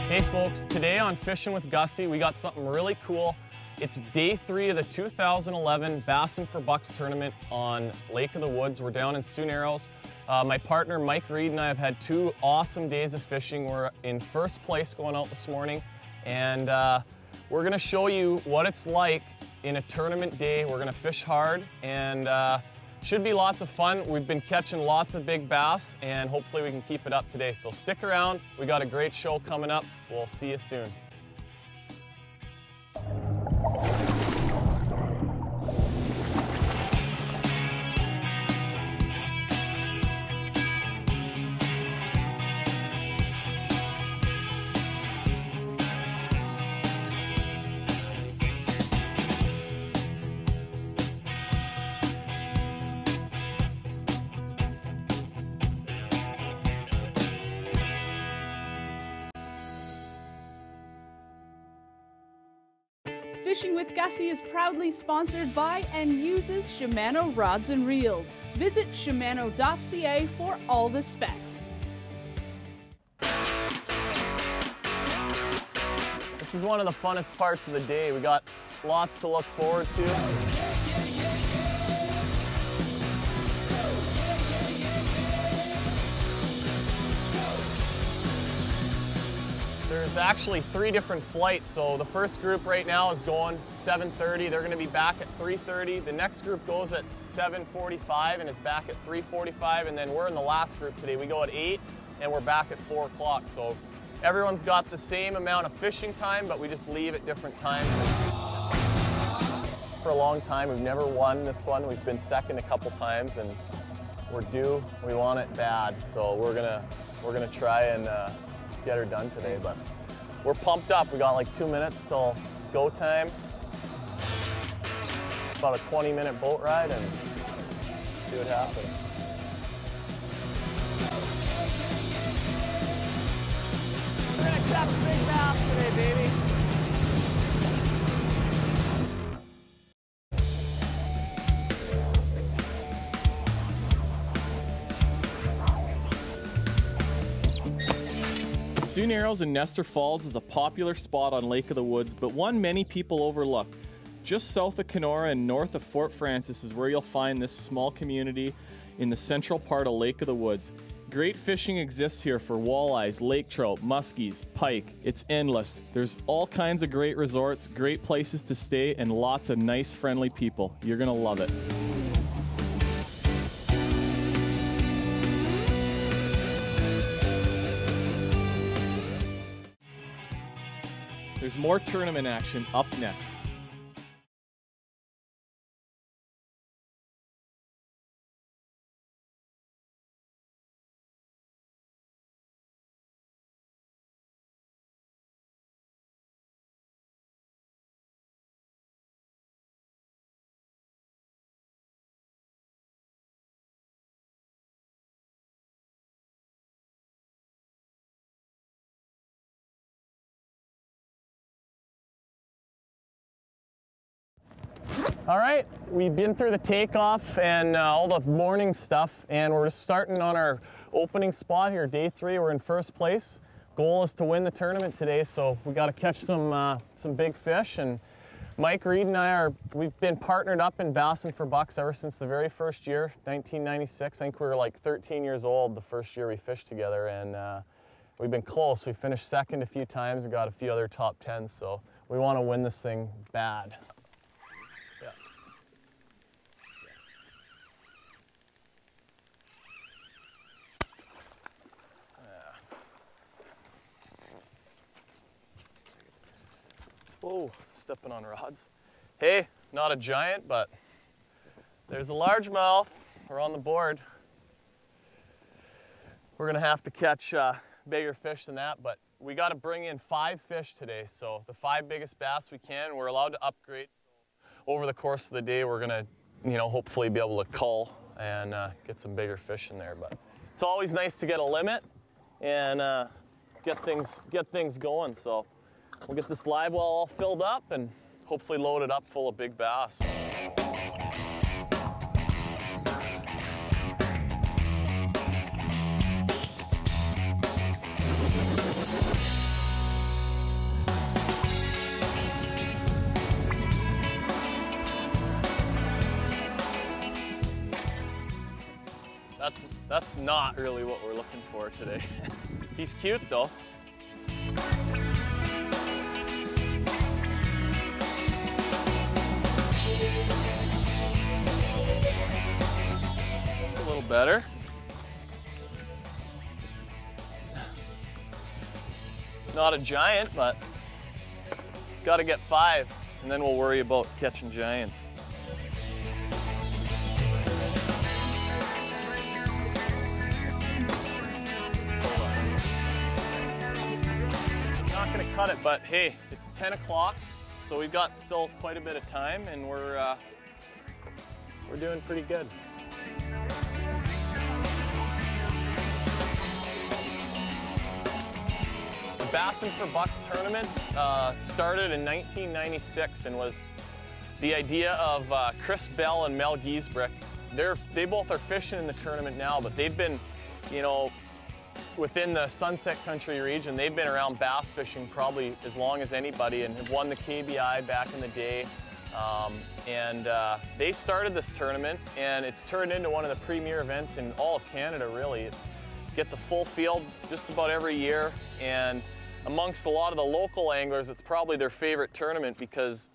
Hey folks, today on Fishing with Gussie, we got something really cool. It's day 3 of the 2011 Bassin' for Bucks tournament on Lake of the Woods. We're down in Sioux Narrows. My partner Mike Reed and I have had 2 awesome days of fishing. We're in first place going out this morning, and we're gonna show you what it's like in a tournament day. We're gonna fish hard, and should be lots of fun. We've been catching lots of big bass, and hopefully we can keep it up today. So stick around. We got a great show coming up. We'll see you soon. Fishing with Gussie is proudly sponsored by and uses Shimano rods and reels. Visit Shimano.ca for all the specs. This is one of the funnest parts of the day. We got lots to look forward to. There's actually 3 different flights. So the first group right now is going 7:30. They're going to be back at 3:30. The next group goes at 7:45 and is back at 3:45. And then we're in the last group today. We go at 8 and we're back at 4 o'clock. So everyone's got the same amount of fishing time, but we just leave at different times. For a long time, we've never won this one. We've been second a couple times, and we're due. We want it bad. So we're gonna try and get her done today, but we're pumped up. We got like 2 minutes till go time. About a 20-minute boat ride, and see what happens. We're gonna catch a big bass today, baby. Sioux Narrows and Nestor Falls is a popular spot on Lake of the Woods, but one many people overlook. Just south of Kenora and north of Fort Frances is where you'll find this small community in the central part of Lake of the Woods. Great fishing exists here for walleyes, lake trout, muskies, pike. It's endless. There's all kinds of great resorts, great places to stay, and lots of nice, friendly people. You're gonna love it. There's more tournament action up next. All right, we've been through the takeoff and all the morning stuff, and we're just starting on our opening spot here, day 3. We're in first place. Goal is to win the tournament today, so we got to catch some big fish. And Mike Reed and I we've been partnered up in Bassin' for Bucks ever since the very first year, 1996. I think we were like 13 years old the first year we fished together, and we've been close. We finished second a few times and got a few other top 10s, so we want to win this thing bad. Whoa, stepping on rods. Hey, not a giant, but there's a largemouth. We're on the board. We're gonna have to catch bigger fish than that, but we gotta bring in 5 fish today. So the 5 biggest bass we can. We're allowed to upgrade. Over the course of the day, we're gonna, hopefully be able to cull and get some bigger fish in there. But it's always nice to get a limit and get things going. So we'll get this live well all filled up and hopefully load it up full of big bass. That's not really what we're looking for today. He's cute though. It's a little better. Not a giant, but got to get 5, and then we'll worry about catching giants. Not gonna cut it, but hey, it's 10 o'clock, so we've got still quite a bit of time, and we're doing pretty good. The Bassin for Bucks tournament started in 1996 and was the idea of Chris Bell and Mel Giesbrick. They both are fishing in the tournament now, but they've been, you know, within the Sunset Country region, they've been around bass fishing probably as long as anybody and have won the KBI back in the day. They started this tournament, and it's turned into one of the premier events in all of Canada, really. It gets a full field just about every year, and amongst a lot of the local anglers, it's probably their favorite tournament because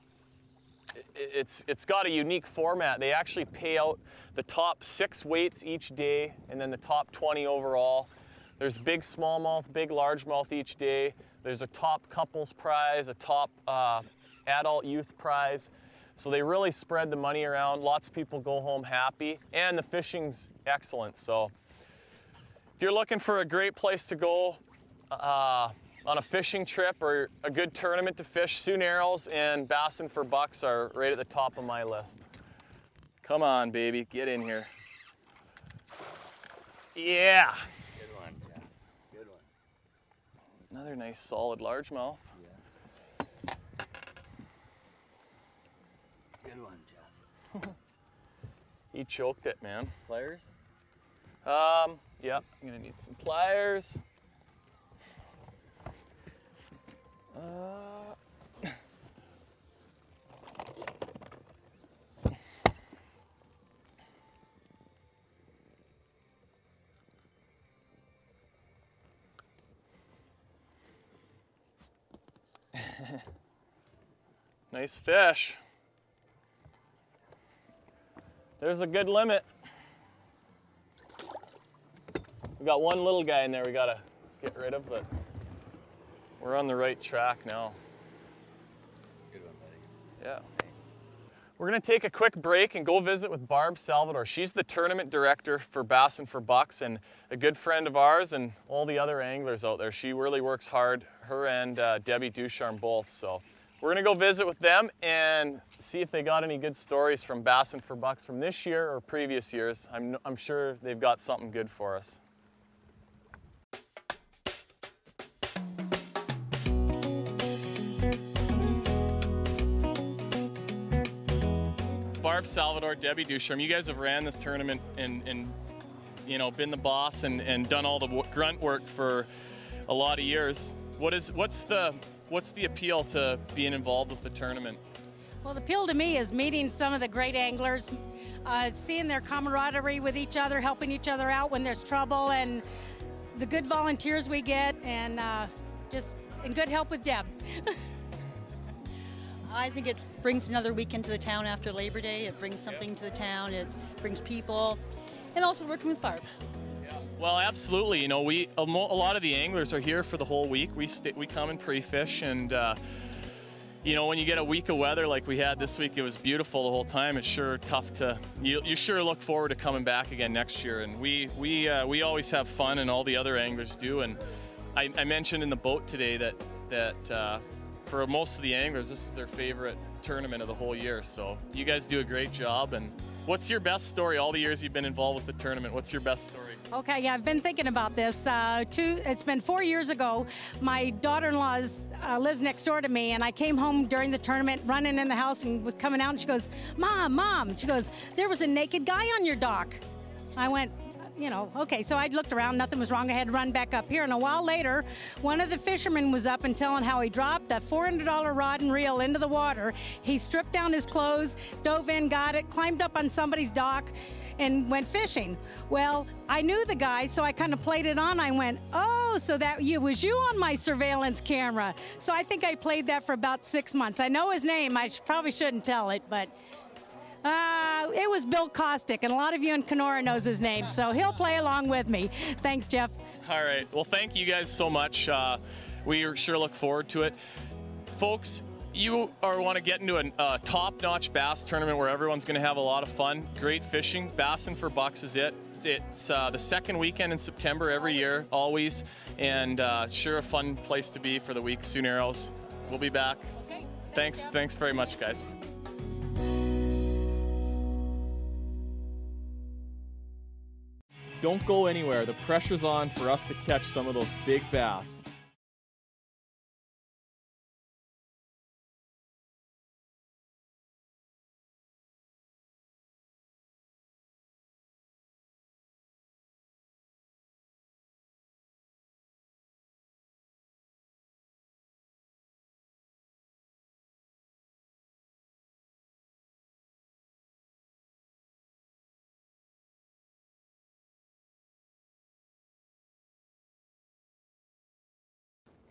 it's got a unique format. They actually pay out the top 6 weights each day, and then the top 20 overall. There's big smallmouth, big largemouth each day. There's a top couples prize, a top adult youth prize. So they really spread the money around. Lots of people go home happy, and the fishing's excellent. So if you're looking for a great place to go on a fishing trip or a good tournament to fish, Sioux Narrows and Bassin for Bucks are right at the top of my list. Come on, baby, get in here. Yeah. Good one, Jeff. Good one. Another nice solid largemouth. Yeah. Good one, Jeff. He choked it, man. Pliers? Yeah, I'm gonna need some pliers. Nice fish. There's a good limit. We got one little guy in there we gotta get rid of, but we're on the right track now. Good one, buddy. Yeah. We're gonna take a quick break and go visit with Barb Salvador. She's the tournament director for Bassin for Bucks and a good friend of ours and all the other anglers out there. She really works hard, her and Debbie Ducharme both. So we're gonna go visit with them and see if they got any good stories from Bassin for Bucks from this year or previous years. I'm sure they've got something good for us. Barb Salvador, Debbie Ducharme, you guys have ran this tournament and you know, been the boss and done all the grunt work for a lot of years. What's the appeal to being involved with the tournament? Well, the appeal to me is meeting some of the great anglers, seeing their camaraderie with each other, helping each other out when there's trouble, and the good volunteers we get, and just in good help with Deb. I think it brings another weekend to the town after Labor Day. It brings something to the town. It brings people, and also working with Barb. Well, absolutely. You know, a lot of the anglers are here for the whole week. We come and pre-fish, and you know, when you get a week of weather like we had this week, it was beautiful the whole time. It's sure tough to. You sure look forward to coming back again next year. And we always have fun, and all the other anglers do. And I mentioned in the boat today that for most of the anglers, this is their favorite tournament of the whole year. So you guys do a great job. And what's your best story? All the years you've been involved with the tournament, what's your best story? Okay, yeah, I've been thinking about this. It's been 4 years ago. My daughter-in-law lives next door to me, and I came home during the tournament, running in the house, and was coming out, and she goes, Mom, she goes, there was a naked guy on your dock. I went, you know, okay, so I looked around, nothing was wrong. I had to run back up here, and a while later, one of the fishermen was up and telling how he dropped a $400 rod and reel into the water. He stripped down his clothes, dove in, got it, climbed up on somebody's dock, and went fishing. Well, I knew the guy, so I kind of played it on. I went, oh, so that was you on my surveillance camera. So I think I played that for about 6 months. I know his name. I probably shouldn't tell it, but it was Bill Kostick, and a lot of you in Kenora knows his name, so he'll play along with me. Thanks, Jeff. All right. Well, thank you guys so much. We sure look forward to it. Folks, you want to get into a top-notch bass tournament where everyone's going to have a lot of fun, great fishing. Bassin' for Bucks is it. It's the second weekend in September every year, always, and sure a fun place to be for the week. Sioux Narrows. We'll be back. Okay. Thanks very much, guys. Don't go anywhere. The pressure's on for us to catch some of those big bass.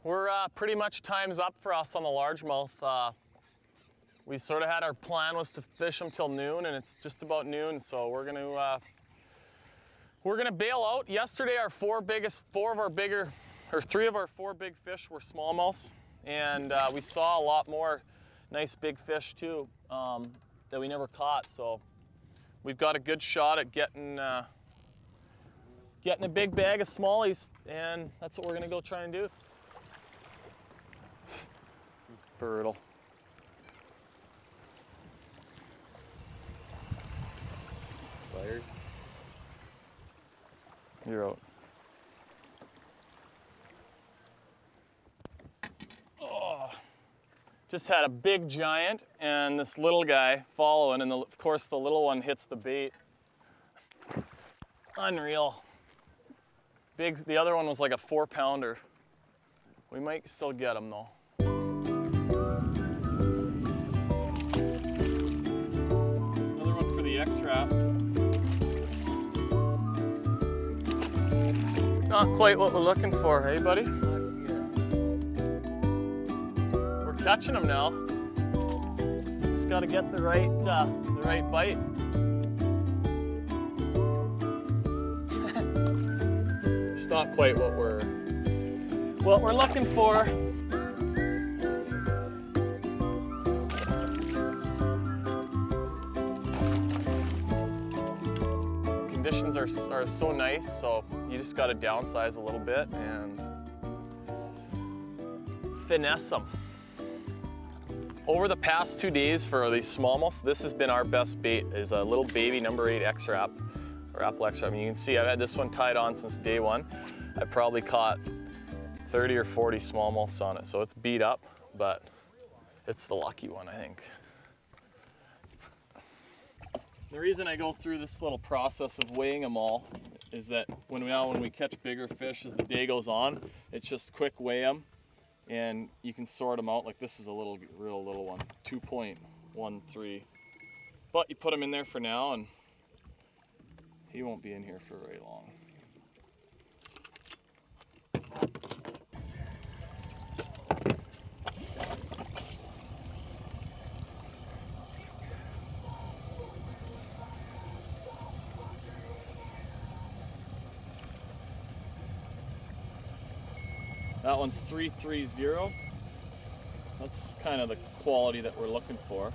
We're pretty much time's up for us on the largemouth. We sort of had our plan was to fish them till noon, and it's just about noon, so we're gonna bail out. Yesterday, three of our four big fish were smallmouths, and we saw a lot more nice big fish too that we never caught. So we've got a good shot at getting a big bag of smallies, and that's what we're gonna go try and do. Brutal. Players. You're out. Oh, just had a big giant and this little guy following, and of course the little one hits the bait. Unreal. Big. The other one was like a 4-pounder. We might still get him though. X-Rap. Not quite what we're looking for, hey buddy? We're catching them now. Just got to get the right bite. It's not quite what we're looking for. Conditions are so nice, so you just got to downsize a little bit and finesse them. Over the past 2 days for these smallmouths, this has been our best bait, is a little baby number 8 X-Rap, or Apple X-Rap. You can see I've had this one tied on since day one. I probably caught 30 or 40 smallmouths on it, so it's beat up, but it's the lucky one, I think. The reason I go through this little process of weighing them all is that when we catch bigger fish as the day goes on, it's just quick weigh them and you can sort them out. Like this is a real little one, 2.13. But you put him in there for now and he won't be in here for very long. That one's 330. That's kind of the quality that we're looking for.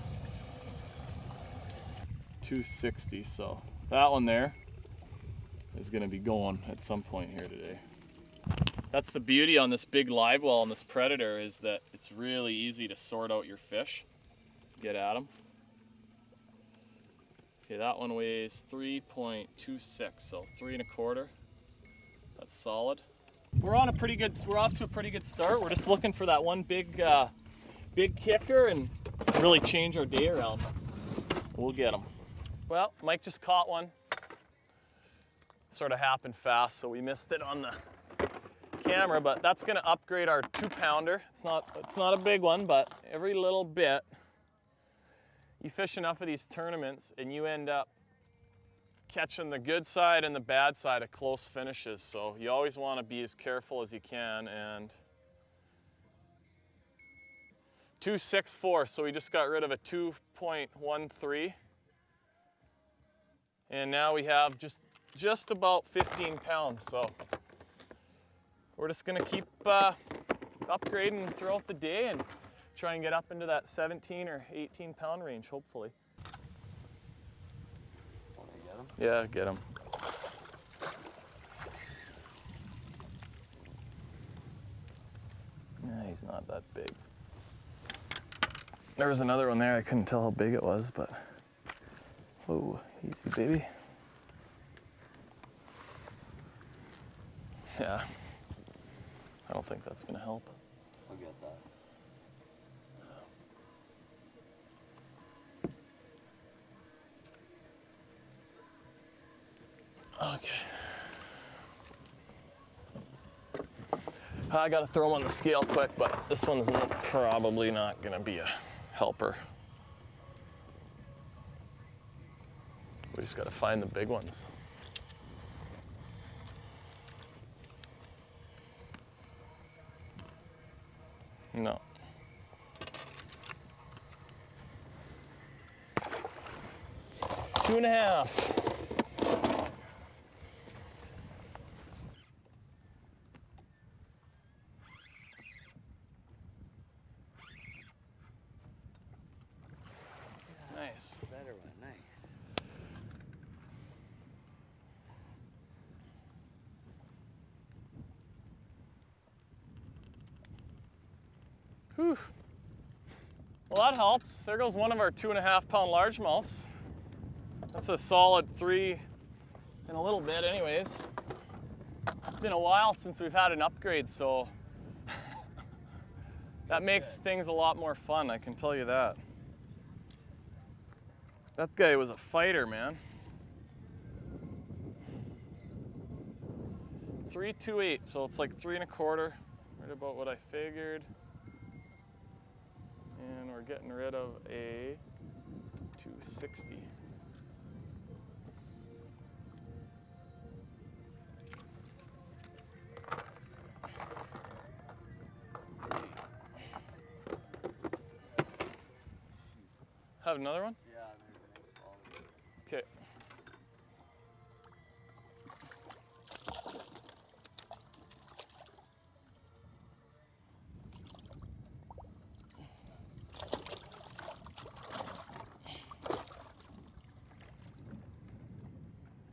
260, so that one there is going to be going at some point here today. That's the beauty on this big live well on this Predator, is that it's really easy to sort out your fish, get at them. Okay, that one weighs 3.26, so 3 1/4. That's solid. We're off to a pretty good start. We're just looking for that one big kicker and really change our day around. We'll get them. Well, Mike just caught one. Sort of happened fast, so we missed it on the camera, but that's gonna upgrade our 2-pounder. It's not a big one, but every little bit, you fish enough of these tournaments and you end up catching the good side and the bad side of close finishes. So you always want to be as careful as you can. And 2.64, so we just got rid of a 2.13. And now we have just about 15 pounds. So we're just gonna keep upgrading throughout the day and try and get up into that 17 or 18 pound range, hopefully. Want to get him? Yeah, get him. Nah, he's not that big. There was another one there, I couldn't tell how big it was, but whoa, easy baby. Yeah, I don't think that's gonna help. I'll get that. Okay. I gotta throw him on the scale quick, but this one's probably not gonna be a helper. We just gotta find the big ones. No. Two and a half. Nice. Better one, nice. Whew. Well, that helps. There goes one of our 2.5 pound largemouths. That's a solid 3 in a little bit anyways. It's been a while since we've had an upgrade, so that makes things a lot more fun, I can tell you that. That guy was a fighter, man. 3.28, so it's like 3 1/4, right about what I figured. And we're getting rid of a 260. Have another one? Yeah, maybe the next fall. Okay.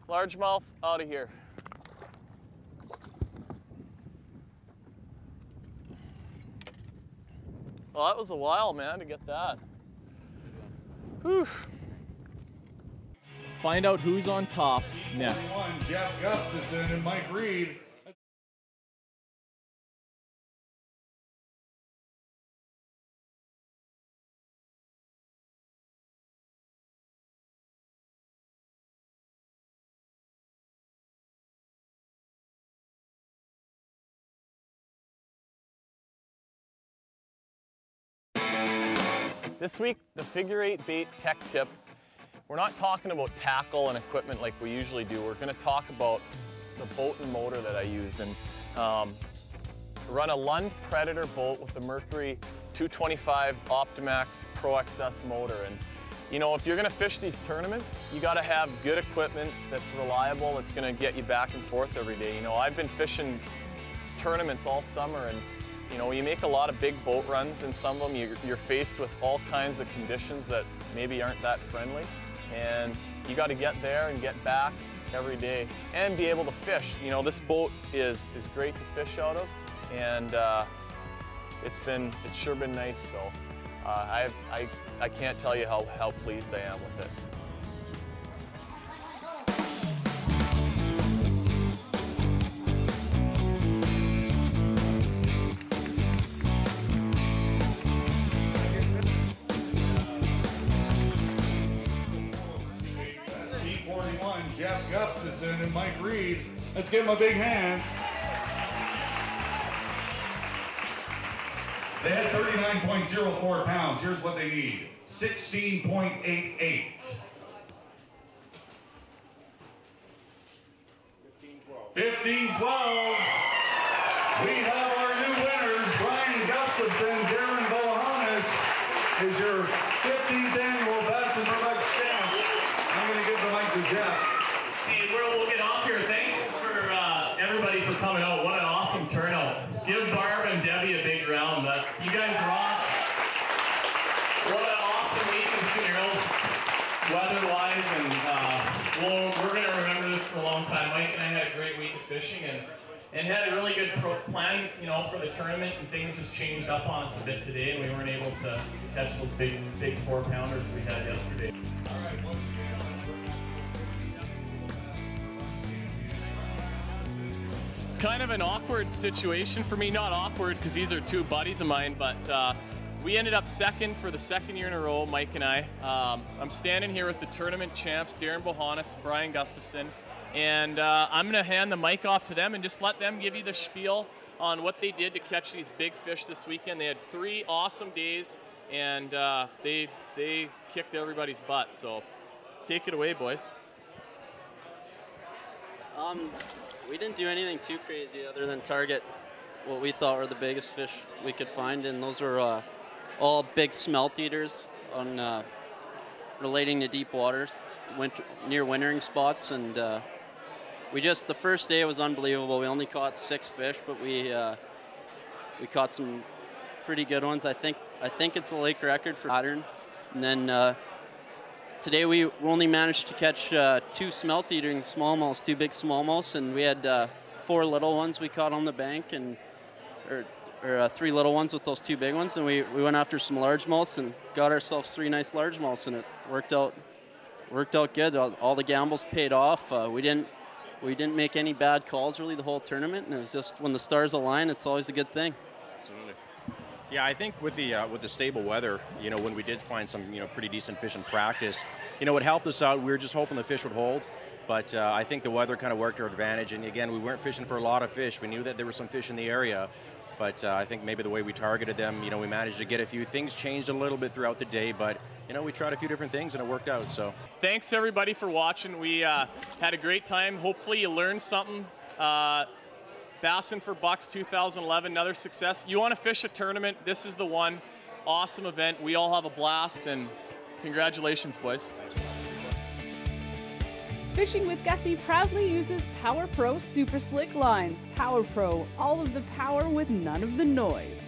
Largemouth out of here. Well, that was a while, man, to get that. Whew. Find out who's on top next. Jeff Gustafson and Mike Reed. This week, the Figure 8 Bait Tech Tip. We're not talking about tackle and equipment like we usually do. We're going to talk about the boat and motor that I use. And run a Lund Predator boat with the Mercury 225 Optimax Pro XS motor. And you know, if you're going to fish these tournaments, you got to have good equipment that's reliable, that's going to get you back and forth every day. You know, I've been fishing tournaments all summer, and you know, you make a lot of big boat runs, and some of them you're faced with all kinds of conditions that maybe aren't that friendly. And you got to get there and get back every day and be able to fish. You know, this boat is great to fish out of, and it's sure been nice. So I can't tell you how pleased I am with it. Jeff Gustafson and Mike Reed. Let's give them a big hand. They had 39.04 pounds. Here's what they need. 16.88. 15-12. We have our new winners, Brian Gustafson, Darren Bohannes is your 15th annual Bassin for Bucks champ. I'm going to give the mic to Jeff. Hey, we'll get off here. Thanks for everybody for coming out. What an awesome turnout. Give Barb and Debbie a big round. You guys rock. What an awesome week in Sioux Narrows, weather-wise, and we're going to remember this for a long time. Mike and I had a great week of fishing and had a really good plan, you know, for the tournament, and things just changed up on us a bit today, and we weren't able to catch those big 4-pounders we had yesterday. Kind of an awkward situation for me. Not awkward because these are two buddies of mine, but we ended up second for the second year in a row, Mike and I. I'm standing here with the tournament champs, Darren Bohannes, Brian Gustafson, and I'm going to hand the mic off to them and just let them give you the spiel on what they did to catch these big fish this weekend. They had 3 awesome days, and they kicked everybody's butt. So take it away, boys. We didn't do anything too crazy other than target what we thought were the biggest fish we could find, and those were all big smelt eaters on relating to deep water, near wintering spots, and the first day was unbelievable. We only caught 6 fish, but we caught some pretty good ones. I think it's a lake record for pattern. And then today we only managed to catch 2 smelt eating smallmouths, 2 big smallmouths, and we had 4 little ones we caught on the bank, and or 3 little ones with those 2 big ones, and we went after some largemouths and got ourselves 3 nice largemouths, and it worked out good. All the gambles paid off. We didn't make any bad calls really the whole tournament, and it was just when the stars align, it's always a good thing. Absolutely. Yeah, I think with the stable weather, you know, when we did find some, you know, pretty decent fish in practice, you know, it helped us out. We were just hoping the fish would hold, but I think the weather kind of worked to our advantage. And again, we weren't fishing for a lot of fish. We knew that there were some fish in the area, but I think maybe the way we targeted them, you know, we managed to get a few things changed a little bit throughout the day, but you know, we tried a few different things and it worked out. So thanks everybody for watching. We had a great time. Hopefully you learned something. Bassin for Bucks 2011, another success. You want to fish a tournament, this is the one. Awesome event. We all have a blast, and congratulations, boys. Fishing with Gussie proudly uses Power Pro Super Slick line. Power Pro, all of the power with none of the noise.